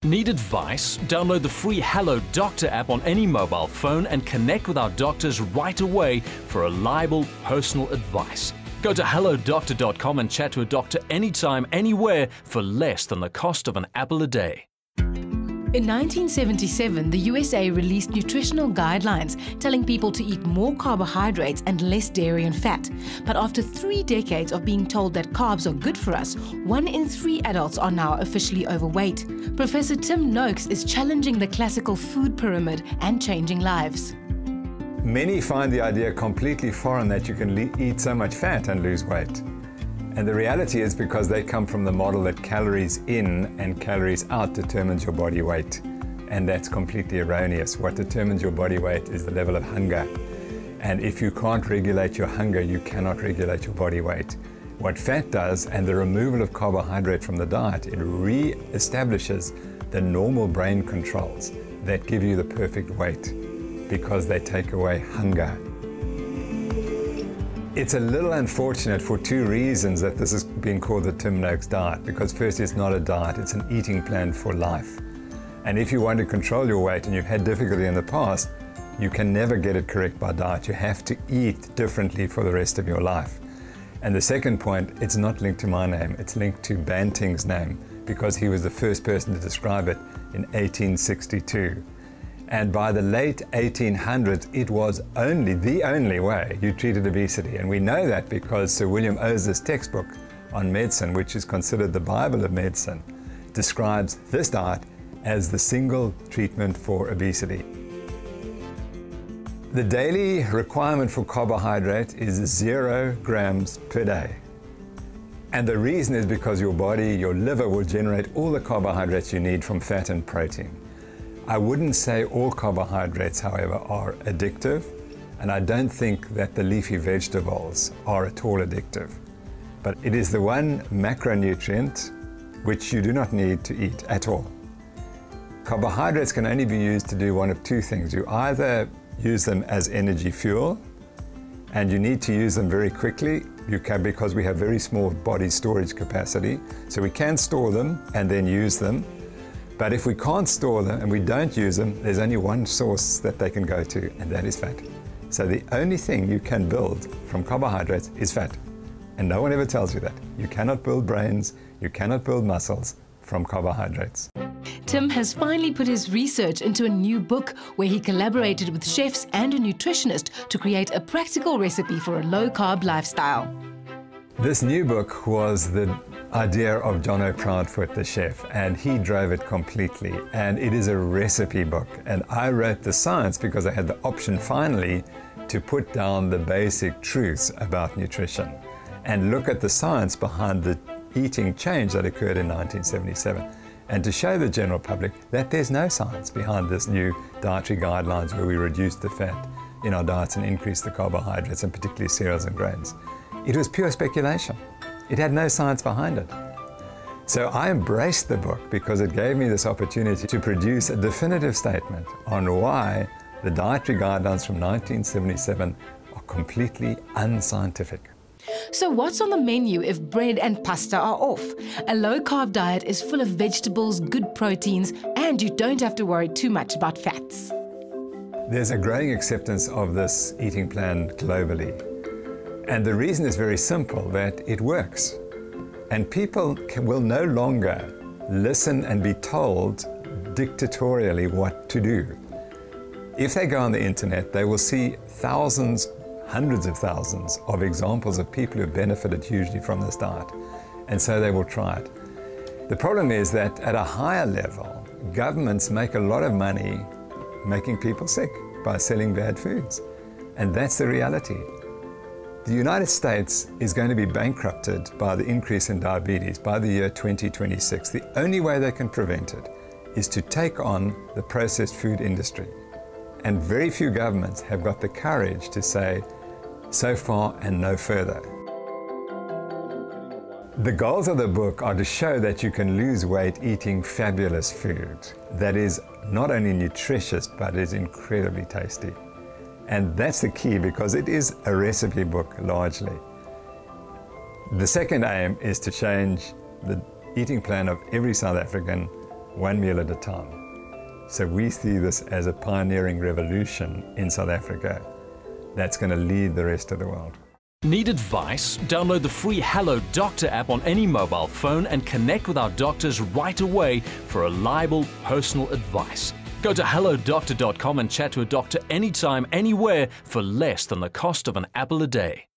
Need advice? Download the free Hello Doctor app on any mobile phone and connect with our doctors right away for reliable personal advice. Go to hellodoctor.com and chat to a doctor anytime, anywhere for less than the cost of an apple a day. In 1977, the USA released nutritional guidelines telling people to eat more carbohydrates and less dairy and fat. But after 3 decades of being told that carbs are good for us, 1 in 3 adults are now officially overweight. Professor Tim Noakes is challenging the classical food pyramid and changing lives. Many find the idea completely foreign that you can eat so much fat and lose weight. And the reality is because they come from the model that calories in and calories out determines your body weight. And that's completely erroneous. What determines your body weight is the level of hunger. And if you can't regulate your hunger, you cannot regulate your body weight. What fat does, and the removal of carbohydrate from the diet, it re-establishes the normal brain controls that give you the perfect weight because they take away hunger. It's a little unfortunate for 2 reasons that this has been called the Tim Noakes diet, because first, it's not a diet, it's an eating plan for life. And if you want to control your weight and you've had difficulty in the past, you can never get it correct by diet. You have to eat differently for the rest of your life. And the second point, it's not linked to my name, it's linked to Banting's name, because he was the first person to describe it in 1862. And by the late 1800s, it was the only way you treated obesity. And we know that because Sir William Oase's textbook on medicine, which is considered the Bible of medicine, describes this diet as the single treatment for obesity. The daily requirement for carbohydrate is 0 grams per day. And the reason is because your body, your liver, will generate all the carbohydrates you need from fat and protein. I wouldn't say all carbohydrates, however, are addictive, and I don't think that the leafy vegetables are at all addictive. But it is the one macronutrient which you do not need to eat at all. Carbohydrates can only be used to do one of 2 things. You either use them as energy fuel, and you need to use them very quickly because we have very small body storage capacity, so we can store them and then use them. But if we can't store them and we don't use them, there's only one source that they can go to, and that is fat. So the only thing you can build from carbohydrates is fat. And no one ever tells you that. You cannot build brains, you cannot build muscles from carbohydrates. Tim has finally put his research into a new book where he collaborated with chefs and a nutritionist to create a practical recipe for a low-carb lifestyle. This new book was the idea of Jono Proudfoot, the chef, and he drove it completely. And it is a recipe book. And I wrote the science because I had the option finally to put down the basic truths about nutrition and look at the science behind the eating change that occurred in 1977, and to show the general public that there's no science behind this new dietary guidelines where we reduce the fat in our diets and increase the carbohydrates, and particularly cereals and grains. It was pure speculation. It had no science behind it. So I embraced the book because it gave me this opportunity to produce a definitive statement on why the dietary guidelines from 1977 are completely unscientific. So what's on the menu if bread and pasta are off? A low-carb diet is full of vegetables, good proteins, and you don't have to worry too much about fats. There's a growing acceptance of this eating plan globally. And the reason is very simple, that it works. And people will no longer listen and be told dictatorially what to do. If they go on the internet, they will see thousands, hundreds of thousands of examples of people who benefited hugely from this diet. And so they will try it. The problem is that at a higher level, governments make a lot of money making people sick by selling bad foods. And that's the reality. The United States is going to be bankrupted by the increase in diabetes by the year 2026. The only way they can prevent it is to take on the processed food industry. And very few governments have got the courage to say, so far and no further. The goals of the book are to show that you can lose weight eating fabulous food that is not only nutritious, but is incredibly tasty. And that's the key, because it is a recipe book largely. The second aim is to change the eating plan of every South African one meal at a time. So we see this as a pioneering revolution in South Africa that's going to lead the rest of the world. Need advice? Download the free Hello Doctor app on any mobile phone and connect with our doctors right away for reliable personal advice. Go to hellodoctor.com and chat to a doctor anytime, anywhere for less than the cost of an apple a day.